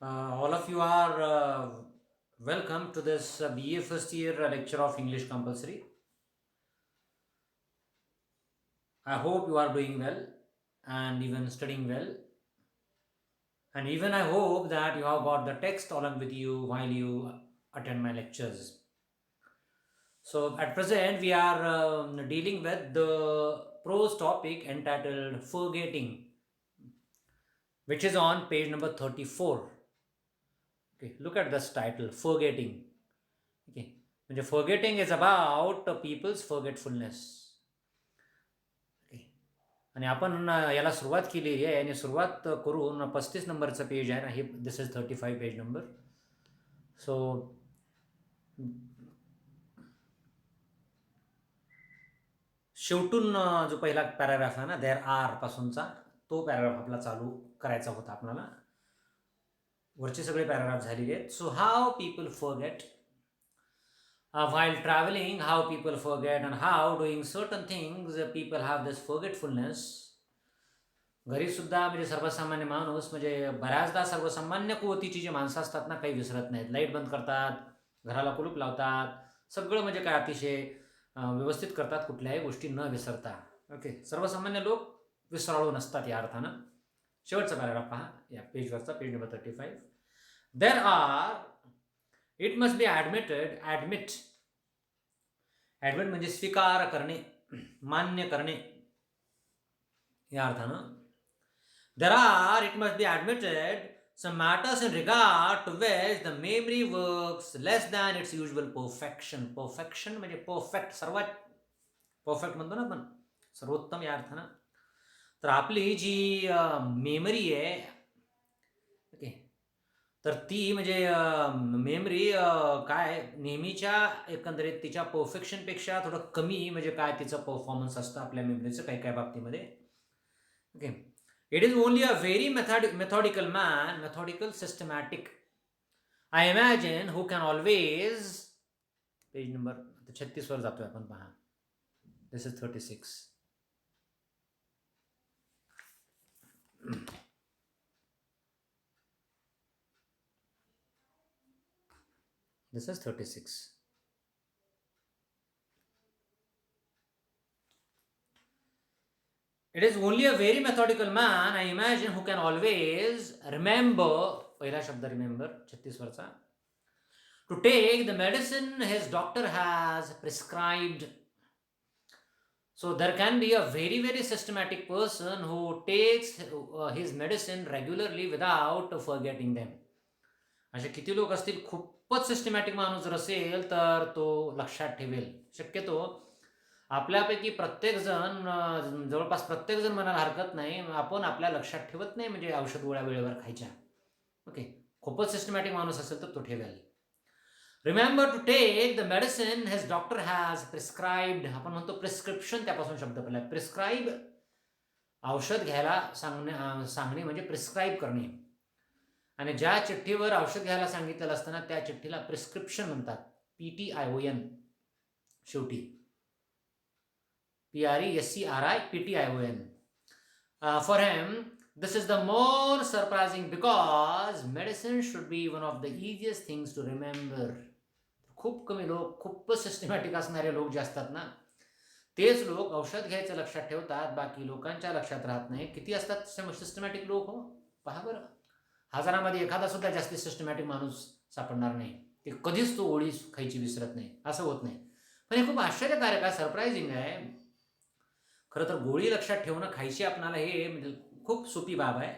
All of you are welcome to this BA first year lecture of English compulsory. I hope you are doing well and even studying well. And even I hope that you have got the text along with you while you attend my lectures. So at present, we are dealing with the prose topic entitled Forgetting, which is on page number 34. Okay, look at this title, Forgetting. Okay, म्हणजे forgetting is about people's forgetfulness. Okay. आणि आपण याला सुरुवात केलेली आहे आणि सुरुवात करून 35 नंबरचं पेज आहे ना हे दिस इज 35 पेज नंबर. सो शेवटून जो पहिला पॅराग्राफ आहे ना देअर आर पासूनचा तो पॅराग्राफ आपला चालू करायचा होता आपल्याला. वरचे सगळे पॅराग्राफ झालेले आहेत. So how people forget while traveling, how people forget, and how doing certain things people have this forgetfulness. घरी सुद्धा म्हणजे सर्वसामान्य माणूस म्हणजे बऱ्याचदा सर्वसामान्य कुवतीची जी माणसं असतात ना काही विसरत नाहीत. लाईट बंद करतात, घराला कुलूप लावतात, सगळं म्हणजे काय अतिशय व्यवस्थित करतात कुठल्याही गोष्टी न विसरता. ओके, सर्वसामान्य लोक विसराळू नसतात या अर्थानं. शेवटचा पॅराग्राफ पहा या पेजवरचा, page number 35. There are it must be admit म्हणजे स्वीकार करणे, मान्य करणे या अर्थानं. There are, it must be admitted, some matters in regard to which the memory works less than its usual perfection. Perfection म्हणजे परफेक्ट, सर्वात परफेक्ट म्हणतो ना आपण, सर्वोत्तम या अर्थानं. तर आपली जी मेमरी आहे, ओके, तर ती म्हणजे मेमरी काय नेहमीच्या एकंदरीत तिच्या परफेक्शनपेक्षा थोडं कमी म्हणजे काय तिचं परफॉर्मन्स असतं आपल्या मेमरीचं काही काही बाबतीमध्ये. Okay, it is only a very methodical, systematic. I imagine who can always, page number 36 वर जातोय आपण पहा. दिस is 36. This is 36. It is only a very methodical man, I imagine, who can always remember, पहिला शब्द remember 36 वरचा, to take the medicine his doctor has prescribed. So there can be a very systematic person who takes his medicine regularly without forgetting them. असे किती लोक असतील, खूपच systematic माणूस जर असेल तर तो लक्षात ठेवेल. शक्यतो आपल्यापैकी प्रत्येकजण, जवळपास प्रत्येकजण म्हणायला हरकत नाही, आपण आपल्या लक्षात ठेवत नाही म्हणजे औषध गोळ्या वेळेवर खायच्या. ओके, खूपच सिस्टमॅटिक माणूस असेल तर तो ठेवेल. Remember to take the medicine his doctor has prescribed. आपण म्हणतो प्रिस्क्रिप्शन, त्यापासून शब्द पडला. प्रिस्क्राईब, औषध घ्यायला सांगणे म्हणजे प्रिस्क्राईब करणे. आणि ज्या चिठ्ठीवर औषध घ्यायला सांगितलेलं असताना त्या चिठ्ठीला प्रिस्क्रिप्शन म्हणतात. PTION शेवटी, PRESCRIPTION. For him, this is the more surprising because medicine should be one of the easiest things to remember. खूप कमी लोक, खूपच सिस्टमॅटिक असणारे लोक जे असतात ना, तेच लोक औषध घ्यायचं लक्षात ठेवतात, बाकी लोकांच्या लक्षात राहत नाही. किती असतात सिस्टमॅटिक लोक हो, पहा बरं. हजारामध्ये एखादा सुद्धा जास्ती सिस्टमॅटिक माणूस सापडणार नाही, ते कधीच तो ओळी खायची विसरत नाही, असं होत नाही. पण हे खूप आश्चर्यकारक आहे, सरप्रायझिंग आहे. खरं तर गोळी लक्षात ठेवणं, खायची आपणाला, हे म्हणजे खूप सोपी बाब आहे.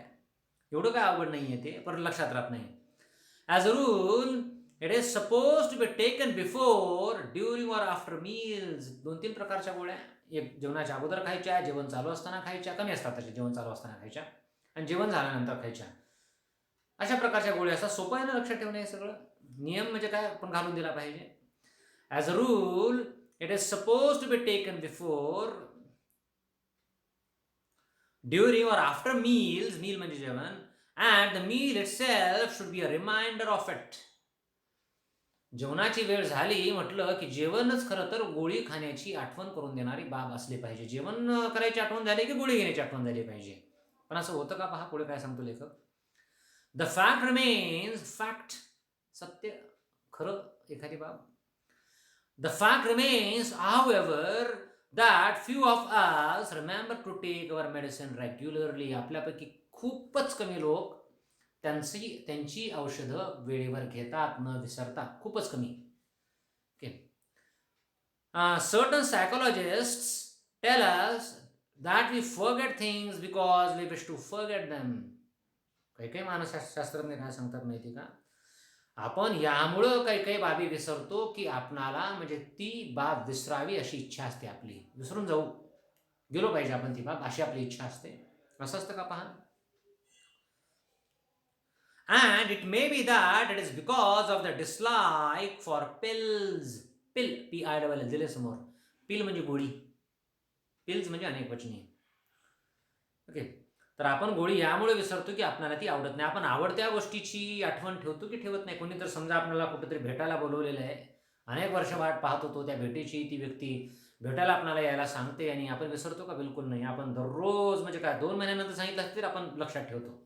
एवढं काय अवघड नाही आहे ते, पण लक्षात राहत नाही. As a rule it is suppose to be taken before, during or after meals. 2-3 प्रकारच्या गोळ्या, एक जेवणाच्या अगोदर खायच्या, जेवण चालू असताना खायच्या, कमी असतात तशा, जेवण चालू असताना खायच्या, आणि जेवण झाल्यानंतर खायच्या. अशा प्रकारच्या गोळ्या असतात. सोपं आहे ना लक्षात ठेवणं हे सगळं. नियम म्हणजे काय आपण घालून दिला पाहिजे. As a rule it is suppose to be taken before, during or after meals, meal म्हणजे जेवण, and the meal itself should be a reminder of it. जेवणाची वेळ झाली म्हटलं की जेवणच खरं तर गोळी खाण्याची आठवण करून देणारी बाब असली पाहिजे. जेवण करायची आठवण झाली की गोळी घेण्याची आठवण झाली पाहिजे. पण असं होतं का, पहा पुढे काय सांगतो लेखक. द फॅक्ट रिमेन्स, फॅक्ट सत्य, खरं एखादी बाब. The fact remains however that few of us remember to take our medicine regularly. आपल्यापैकी खूपच कमी लोक त्यांची औषधं वेळेवर घेतात, न विसरता. खूपच कमी. Okay. Certain psychologists tell us that we forget things because we wish to forget them. काही काही मानसशास्त्रज्ञ काय सांगतात माहिती का, आपण यामुळं काही काही बाबी विसरतो की आपणाला म्हणजे ती बाब विसरावी अशी इच्छा असते आपली. विसरून गेलो पाहिजे आपण ती बाब, अशी आपली इच्छा असते. असं असतं का पहा. And it may be that it is because of the dislike for pills. Pill, PILL दिले समोर. पिल म्हणजे गोळी, पिल्स म्हणजे अनेक वचनी. ओके. तर आपण गोळी यामुळे विसरतो की आपल्याला ती आवडत नाही. आपण आवडत्या गोष्टीची आठवण ठेवतो की ठेवत नाही. कोणी तर समजा आपल्याला कुठेतरी भेटायला बोलवलेलं आहे, अनेक वर्ष वाट पाहत होतो त्या भेटीची, ती व्यक्ती भेटायला आपल्याला यायला सांगते आणि आपण विसरतो का? बिलकुल नाही. आपण दररोज म्हणजे काय 2 महिन्यानंतर सांगितलं तर आपण लक्षात ठेवतो.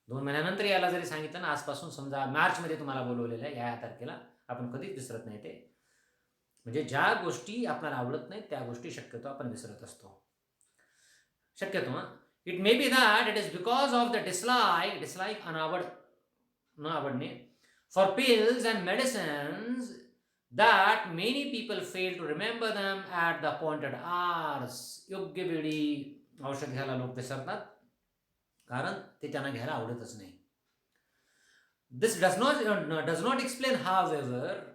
2 महिन्यानंतर यायला जरी सांगितलं ना, आजपासून समजा मार्चमध्ये तुम्हाला बोलवलेलं आहे या तारखेला, आपण कधीच विसरत नाही ते. म्हणजे ज्या गोष्टी आपल्याला आवडत नाहीत त्या गोष्टी शक्यतो आपण विसरत असतो. शक्यतो. It may be that it is because of the dislike न आवडणे for pills and medicines that many people fail to remember them at the appointed hours. योग्य वेळी औषध घ्यायला लोक विसरतात कारण ते त्यांना घ्यायला आवडतच नाही. दिस डज नॉट एक्सप्लेन हावेवर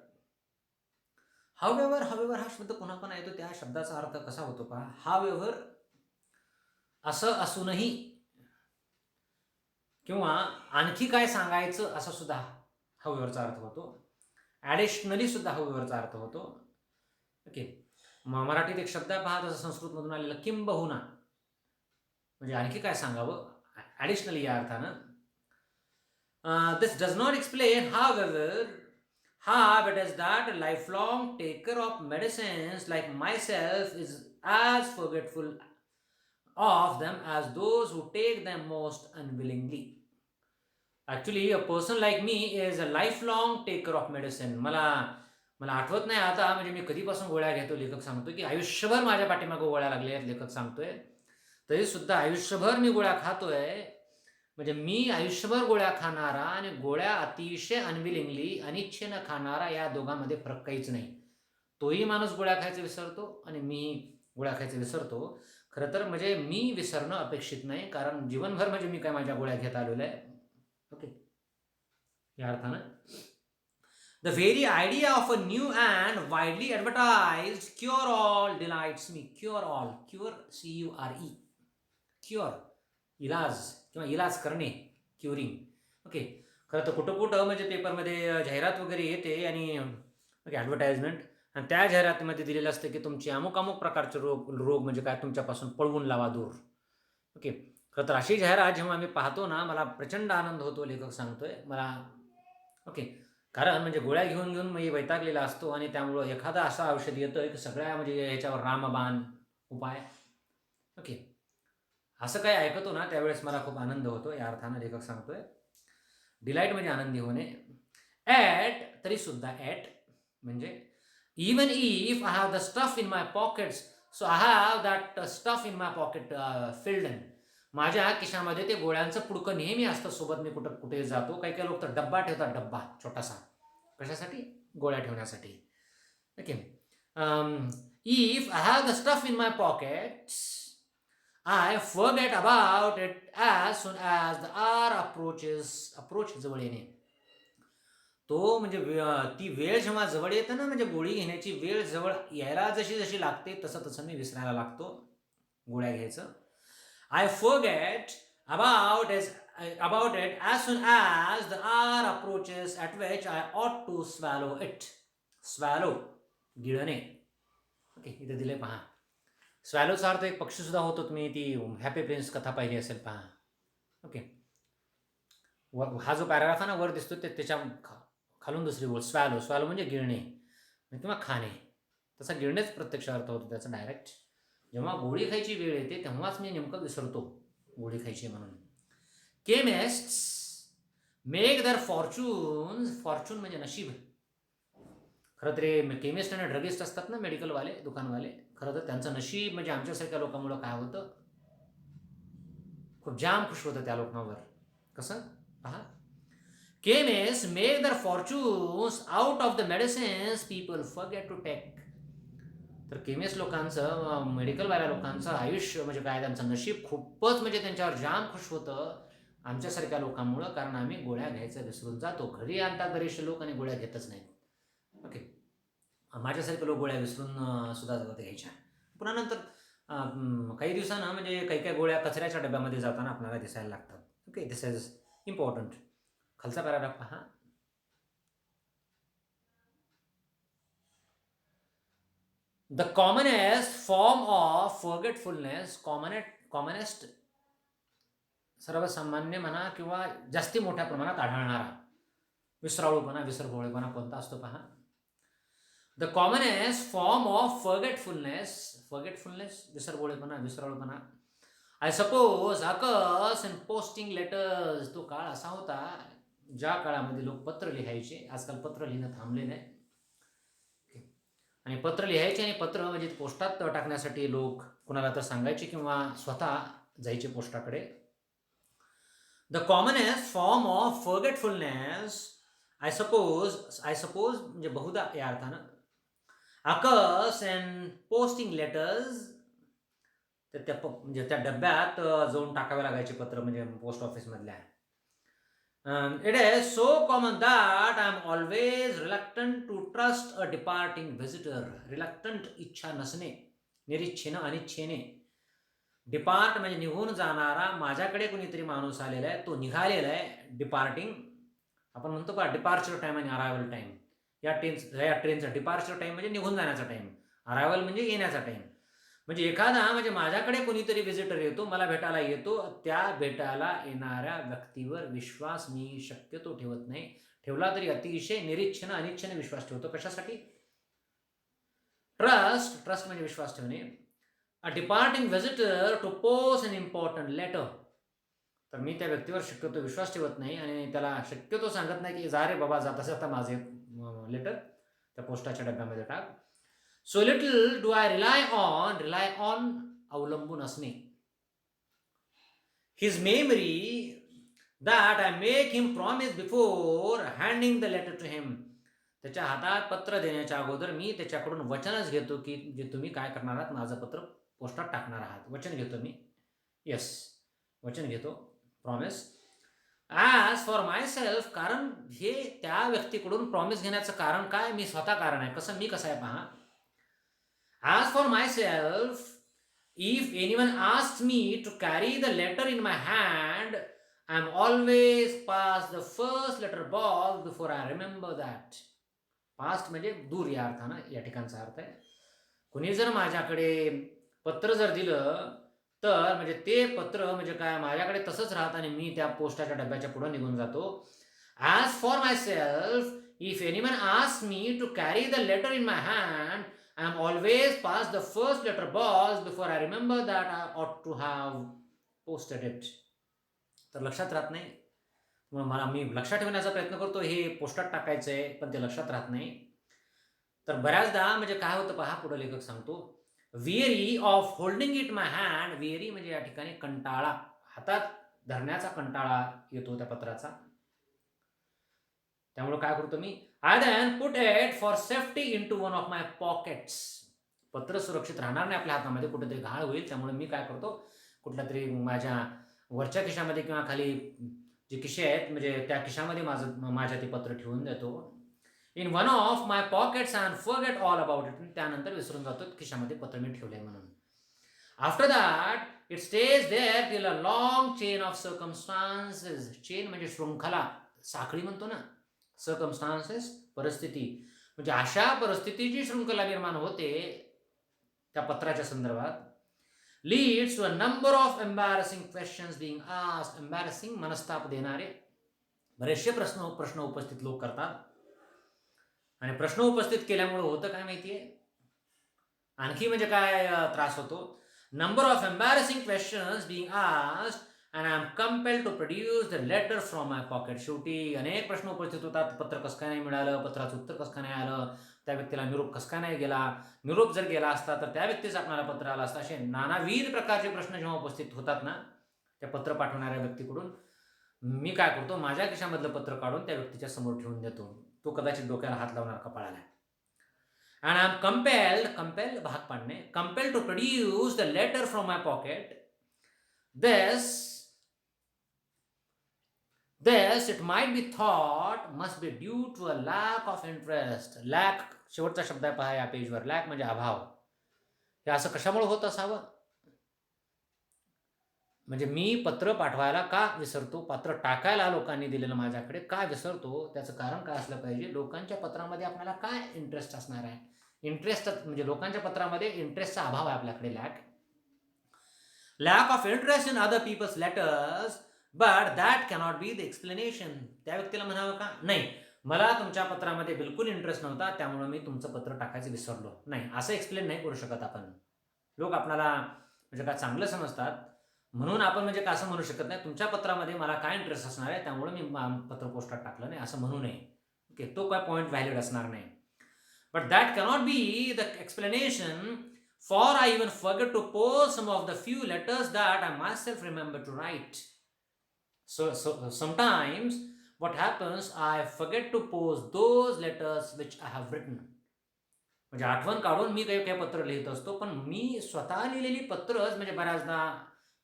हा शब्द पुन्हा पुन्हा येतो. त्या शब्दाचा अर्थ कसा होतो पहा. हावेवर असं असूनही किंवा आणखी काय सांगायचं असं सुद्धा हावेवरचा अर्थ होतो. ॲडिशनली सुद्धा हावेवरचा अर्थ होतो. ओके. मराठीत एक शब्द पहा तसं संस्कृतमधून आलेला किंबहुना, म्हणजे आणखी काय सांगावं, ॲडिशनली या अर्थानं. This does not explain however how it is that a lifelong taker of medicines like myself is as forgetful of them as those who take them most unwillingly. Actually, a person like me is a lifelong taker of medicine. मला आठवत नाही आता, म्हणजे मी कधीपासून गोळ्या घेतो. लेखक सांगतो की आयुष्यभर माझ्या पाठीमागं गोळ्या लागल्या आहेत. लेखक सांगतोय तरी सुद्धा आयुष्यभर मी गोळ्या खातोय. म्हणजे मी आयुष्यभर गोळ्या खाणारा आणि गोळ्या अतिशय अनविलिंगली, अनिच्छेनं खाणारा, या दोघांमध्ये फरक काहीच नाही. तोही माणूस गोळ्या खायचं विसरतो आणि मी गोळ्या खायचं विसरतो. खरं तर म्हणजे मी विसरणं अपेक्षित नाही, कारण जीवनभर म्हणजे मी काय माझ्या गोळ्या घेत आलेलो आहे. ओके. या अर्थानं the very idea of a new and widely advertised cure all delights me. Cure all, cure CURE, cure इलाज किंवा इलाज करणे, क्युरिंग. ओके. खरं तर कुठं कुठं म्हणजे पेपरमध्ये जाहिरात वगैरे येते आणि ओके ॲडव्हर्टाइजमेंट, आणि त्या जाहिरातीमध्ये दिलेलं असतं की तुमचे अमुक प्रकारचे रोग म्हणजे काय तुमच्यापासून पळवून लावा दूर. ओके. खरं तर अशी जाहिरात जेव्हा आम्ही पाहतो ना, मला प्रचंड आनंद होतो. लेखक सांगतोय मला. ओके. कारण म्हणजे गोळ्या घेऊन घेऊन मी वैतागलेला असतो आणि त्यामुळं एखादा असा औषध येतोय की सगळ्या म्हणजे ह्याच्यावर रामबाण उपाय. ओके. असं काही ऐकतो ना त्यावेळेस मला खूप आनंद होतो. या अर्थानं लेखक सांगतोय. डिलाईट म्हणजे आनंदी होणे. ॲट, तरी सुद्धा ॲट म्हणजे even if I have the stuff in my pockets, so I have that stuff in my pocket filled in. माझ्या खिशामध्ये ते गोळ्यांचं पुडकं नेहमी असतं सोबत. मी कुठे जातो, काही काही लोक तर डब्बा ठेवतात, डब्बा छोटासा. कशासाठी? गोळ्या ठेवण्यासाठी. Okay. If I have the stuff in my pockets I forget about it as soon as the hour approach जवळ येणे. तो म्हणजे ती वेळ जेव्हा जवळ येते ना, म्हणजे गोळी घेण्याची वेळ जवळ यायला जशी जशी लागते तसं मी विसरायला लागतो गोळ्या घ्यायचं. I forget about it as soon as the hour approaches at which I ought to swallow it. Swallow, गिळणे. ओके. इथे दिले पहा. स्वॅलोचा अर्थ एक पक्षी सुद्धा होतो. तुम्ही ती हॅपी प्रिन्स कथा पाहिली असेल पहा. ओके. हा जो पॅराग्राफ आहे ना वर दिसतो त्याच्या खालून दुसरी गोष्ट स्वॅलो. स्वॅलो म्हणजे गिळणे किंवा खाणे. तसा गिळणेच प्रत्यक्ष अर्थ होतो त्याचा डायरेक्ट. जेव्हा गोळी खायची वेळ येते तेव्हाच मी नेमकं विसरतो गोळी खायची म्हणून. केमिस्ट्स मेक दर फॉर्च्यून म्हणजे नशीब. खरं तर केमिस्ट आणि ड्रगिस्ट असतात ना, मेडिकलवाले, दुकानवाले, खरं तर त्यांचं नशीब म्हणजे आमच्यासारख्या लोकांमुळं काय होतं, खूप जाम खुश होतं त्या लोकांवर. कसं पहा, chemist make their fortunes out of the medicines people forget to take. तर केमिस्ट लोकांचं, मेडिकलवाल्या लोकांचं आयुष्य म्हणजे काय, त्यांचं नशीब खूपच म्हणजे त्यांच्यावर जाम खुश होतं आमच्यासारख्या लोकांमुळं, कारण आम्ही गोळ्या घ्यायचं विसरून जातो. घरी आणतात बरेचसे लोक आणि गोळ्या घेतच नाहीत. ओके, माझ्यासारखे लोक गोळ्या विसरून सुद्धा जातात घ्यायच्या. पुन्हा नंतर काही दिवसानं म्हणजे काही काही गोळ्या कचऱ्याच्या डब्यामध्ये जाताना आपल्याला दिसायला लागतात. Okay, this is important. खालचा पॅराग्राफ पहा. The commonest form of forgetfulness, commonest सर्वसामान्य म्हणा किंवा जास्ती मोठ्या प्रमाणात आढळणारा विसराळूपणा, विसरभोळेपणा कोणता असतो पहा. The commonest form of forgetfulness, विसरभोळेपणा, विसराळूपणा, I suppose occurs in posting letters. तो काळ असा होता ज्या काळामध्ये लोक पत्र लिहायचे. आजकाल पत्र लिहिणं थांबलेलं आहे. आणि पत्र लिहायचे आणि पत्र म्हणजे पोस्टात टाकण्यासाठी लोक कुणाला तर सांगायचे किंवा स्वतः जायचे पोस्टाकडे. The commonest form of forgetfulness, I suppose म्हणजे बहुधा या अर्थानं, अकर्स अँड पोस्टिंग लेटर्स, तर त्या म्हणजे त्या डब्यात जाऊन टाकावे लागायचे पत्र, म्हणजे पोस्ट ऑफिसमधल्या. It is so common that I am always reluctant to trust a departing visitor. Reluctant, इच्छा नसणे, निरीच्छेनं, अनिच्छेने. डिपार्ट म्हणजे निघून जाणारा, माझ्याकडे कोणीतरी माणूस आलेला आहे, तो निघालेला आहे. डिपार्टिंग आपण म्हणतो का, डिपार्चर टाईम आणि अरायवल टाईम. या ट्रेनचा डिपार्चर टाईम म्हणजे निघून जाण्याचा टाईम, अरायवल म्हणजे येण्याचा टाईम. म्हणजे एखादा म्हणजे माझ्याकडे कोणीतरी व्हिजिटर येतो, मला भेटायला येतो, त्या भेटायला येणाऱ्या व्यक्तीवर विश्वास मी शक्यतो ठेवत नाही. ठेवला तरी अतिशय निरीच्छेनं, अनिच्छेनं विश्वास ठेवतो. कशासाठी? ट्रस्ट म्हणजे विश्वास ठेवणे. A departing visitor to post an important letter. तर मी त्या व्यक्तीवर शक्यतो विश्वास ठेवत नाही आणि त्याला शक्यतो सांगत नाही की जा रे बाबा, जाता जाता माझे लेटर त्या पोस्टाच्या डब्यामध्ये टाक. So little do I rely on अवलंबून असणे. His memory that I make him promise before handing the letter to him. त्याच्या हातात पत्र देण्याच्या अगोदर मी त्याच्याकडून वचनच घेतो की जे तुम्ही काय करणार आहात, माझं पत्र पोस्टात टाकणार आहात. वचन घेतो मी. येस, वचन घेतो, promise. As for my self, कारण हे त्या व्यक्तीकडून प्रॉमिस घेण्याचं कारण काय, मी स्वतः कारण आहे. कसं, मी कसं आहे पहा. As for myself, if anyone asks me to carry the letter in my hand, I am always pass the first letter box before I remember that. Past म्हणजे दूर या अर्थानं या ठिकाणचा अर्थ आहे. कुणी जर माझ्याकडे पत्र जर दिलं तर म्हणजे ते पत्र म्हणजे काय, माझ्याकडे तसंच राहतं आणि मी त्या पोस्टाच्या डब्याच्या पुढे निघून जातो. As for myself, if anyone ask me to carry the letter in my hand, I am always pass the first letter box before I remember that I ought to have posted it. तर लक्षात राहत नाही. मी लक्षात ठेवण्याचा प्रयत्न करतो, हे पोस्टात टाकायचं आहे, पण ते लक्षात राहत नाही. तर बऱ्याचदा म्हणजे काय होतं पहा, पुढे लेखक सांगतो, weary of holding it my hand. Weary म्हणजे या ठिकाणी कंटाळा, हातात धरण्याचा कंटाळा येतो त्या पत्राचा. त्यामुळे काय करतो मी, I then put it for safety into one of my pockets. पत्र सुरक्षित राहणार नाही आपल्या हातामध्ये, कुठेतरी घाण होईल. त्यामुळे मी काय करतो, कुठल्या तरी माझ्या वरच्या खिशामध्ये किंवा खाली जे खिशे आहेत म्हणजे त्या खिशामध्ये माझ्या ते पत्र ठेवून देतो. In one of my pockets and forget all about it. त्यानंतर विसरून जातो खिशामध्ये पत्र मी ठेवले म्हणून. After that it stays there till a long chain of circumstances. Chain म्हणजे शृंखला, साखळी म्हणतो ना. सर्कमस्टान्सेस, परिस्थिती, म्हणजे अशा परिस्थितीची शृंखला निर्माण होते त्या पत्राच्या संदर्भात. Leads to a number of embarrassing questions being asked. Embarrassing, मनस्ताप देणारे बरेचसे प्रश्न उपस्थित लोक करतात. आणि प्रश्न उपस्थित केल्यामुळे होतं काय माहितीये, आणखी म्हणजे काय त्रास होतो. Number of embarrassing questions being asked and I am compelled to produce the letter from my pocket. शेवटी अनेक प्रश्न उपस्थित होतात. पत्र कसं काय नाही मिळालं, पत्राचं उत्तर कसं काय नाही आलं, त्या व्यक्तीला निरोप कसं काय नाही गेला, निरोप जर गेला असता तर त्या व्यक्तीच आपल्याला पत्र आलं असतं. असे नानाविध प्रकारचे प्रश्न जेव्हा उपस्थित होतात ना त्या पत्र पाठवणाऱ्या व्यक्तीकडून, मी काय करतो, माझ्या खिशामधलं पत्र काढून त्या व्यक्तीच्या समोर ठेवून देतो. तो कदाचित डोक्याला हात लावणार कपाळाला. अँड आय एम कंपेल्ड भाग पाडणे, compelled to produce the letter from my pocket. This it might be thought must be due to a lack of interest. Lack शेवटचा शब्द आहे पहा या पेजवर. लॅक म्हणजे अभाव. हे असं कशामुळे होत असावं? म्हणजे मी पत्र पाठवायला का विसरतो, पत्र टाकायला लोकांनी दिलेलं माझ्याकडे का विसरतो, त्याचं कारण काय असलं पाहिजे? लोकांच्या पत्रामध्ये आपल्याला काय इंटरेस्ट असणार आहे? इंटरेस्ट म्हणजे लोकांच्या पत्रामध्ये इंटरेस्टचा अभाव आहे आपल्याकडे. Lack of interest in other people's letters, but that cannot be the explanation. त्या व्यक्तीला म्हणावं का, नाही मला तुमच्या पत्रामध्ये बिलकुल इंटरेस्ट नव्हता त्यामुळे मी तुमचं पत्र टाकायचं विसरलो, नाही असं एक्सप्लेन नाही करू शकत आपण. लोक आपल्याला म्हणजे काय चांगलं समजतात म्हणून आपण म्हणजे का असं म्हणू शकत नाही, तुमच्या पत्रामध्ये मला काय इंटरेस्ट असणार आहे त्यामुळे मी पत्र पोस्टात टाकलं नाही असं म्हणू नये. ओके, तो काय पॉईंट व्हॅलिड असणार नाही. But that cannot be the explanation, for I even forget to post some of the few letters that I myself remember to write. So sometimes what happens, I forget to post those letters which I have written. म्हणजे आठवण काढून मी काही पत्र लिहित असतो, पण मी स्वतः लिहिलेली पत्रच म्हणजे बऱ्याचदा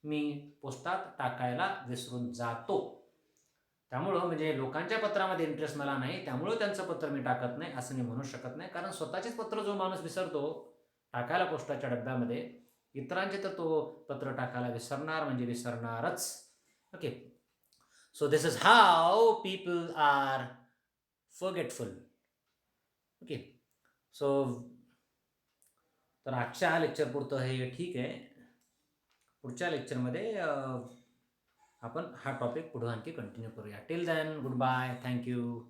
मी पोस्टात टाकायला विसरून जातो. त्यामुळं म्हणजे लोकांच्या पत्रामध्ये इंटरेस्ट मला नाही त्यामुळं त्यांचं पत्र मी टाकत नाही असं मी म्हणू शकत नाही. कारण स्वतःचेच पत्र जो माणूस विसरतो टाकायला पोस्टाच्या डब्यामध्ये, इतरांचे तर तो पत्र टाकायला विसरणार म्हणजे विसरणारच. Okay, so this is how people are forgetful. Okay, so तर आजच्या लेक्चर पुरतं हे ठीक आहे. पुढच्या लेक्चरमध्ये आपण हा टॉपिक पुढे आणखी कंटिन्यू करूया. Till then goodbye, thank you.